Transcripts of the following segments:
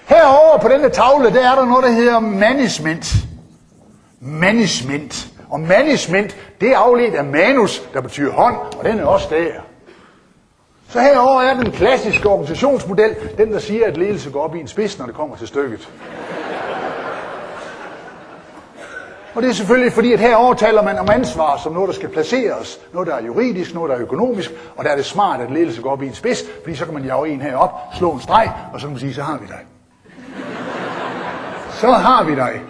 Herovre på denne tavle, der er der noget, der hedder management. Management. Og management, det er afledt af manus, der betyder hånd, og den er også der. Så herovre er den klassiske organisationsmodel, den der siger, at ledelse går op i en spids, når det kommer til stykket. Og det er selvfølgelig fordi, at herovre taler man om ansvar som noget, der skal placeres. Noget, der er juridisk, noget, der er økonomisk. Og der er det smart, at ledelse går op i en spids, fordi så kan man jage en herop, slå en streg, og så kan man sige, så har vi dig. Så har vi dig.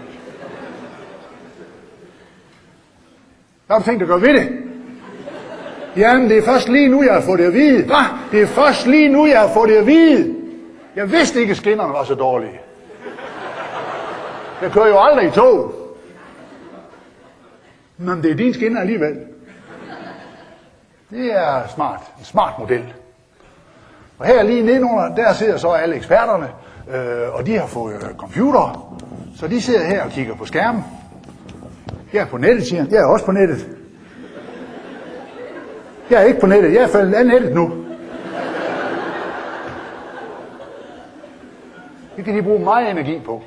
Hvad har du tænkt at gøre ved det? Jamen, det er først lige nu, jeg har fået det at vide. Hvad? Det er først lige nu, jeg har fået det at vide. Jeg vidste ikke, at skinnerne var så dårlige. Jeg kører jo aldrig i tog. Men det er din skinner alligevel. Det er smart. En smart model. Og her lige nedenunder, der sidder så alle eksperterne, og de har fået computer, så de sidder her og kigger på skærmen. Jeg er på nettet, siger han. Jeg er også på nettet. Jeg er ikke på nettet. Jeg er faldet af nettet nu. Det kan de bruge meget energi på.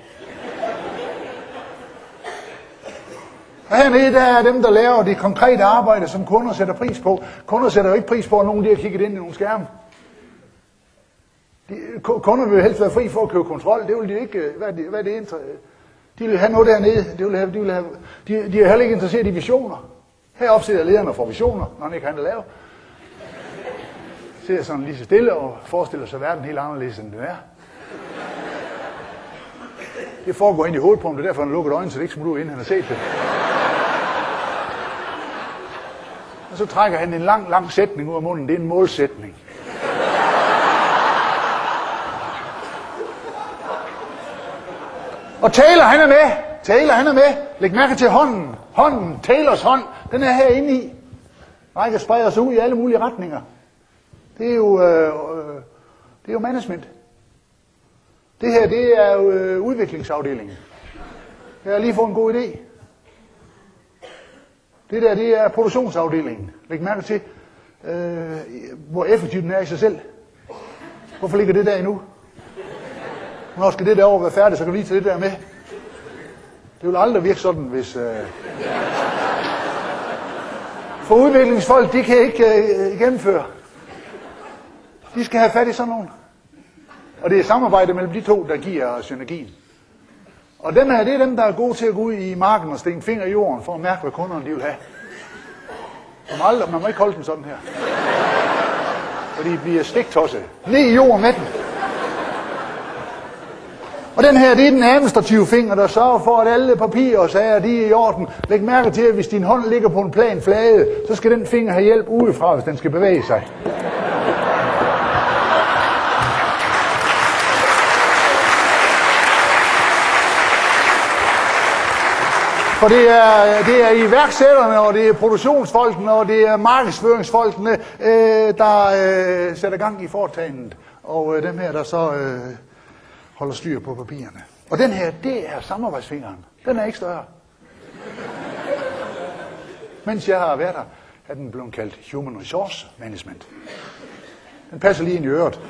Og hernede, der er dem, der laver det konkrete arbejde, som kunder sætter pris på. Kunder sætter jo ikke pris på, at nogen de har kigget ind i nogle skærme. Kunder vil jo helst være fri for at købe kontrol. Det vil de ikke. Hvad er det? De vil have noget dernede. De er heller ikke interesseret i visioner. Heroppe sidder lederne og får visioner, når han ikke har andet at lave. Sidder sådan lige så stille og forestiller sig verden helt anderledes, end den er. Det foregår ind i hovedet på ham, det er derfor han lukker øjnene, så det ikke smutter ud, inden han har set det. Og så trækker han en lang sætning ud af munden. Det er en målsætning. Og Taylor, han er med. Læg mærke til hånden. Hånden, Taylors hånd, den er herinde i. Rækker spreder sig ud i alle mulige retninger. Det er jo management. Det her, det er jo udviklingsafdelingen. Jeg har lige fået en god idé. Det der, det er produktionsafdelingen. Læg mærke til, hvor effektiv den er i sig selv. Hvorfor ligger det der endnu? Hvornår skal det derovre være færdigt, så kan vi lige tage det der med. Det vil aldrig virke sådan, hvis... For udviklingsfolk, de kan ikke gennemføre. De skal have fat i sådan nogen. Og det er samarbejde mellem de to, der giver synergien. Og dem her, det er dem, der er gode til at gå ud i marken og stikke en finger i jorden, for at mærke, hvad kunderne de vil have. Man må ikke holde dem sådan her. For de bliver stiktosset. Ned i jorden med den. Og den her, det er den administrative finger, der sørger for, at alle papirer og sager, de er i orden. Læg mærke til, at hvis din hånd ligger på en plan flade, så skal den finger have hjælp udefra, hvis den skal bevæge sig. For det er iværksætterne, og det er produktionsfolkene, og det er markedsføringsfolkene, der sætter gang i foretagendet. Og dem her, der så holder styr på papirerne. Og den her, det er samarbejdsfingeren. Den er ikke større. Mens jeg har været der, er den blevet kaldt Human Resource Management. Den passer lige ind i øret.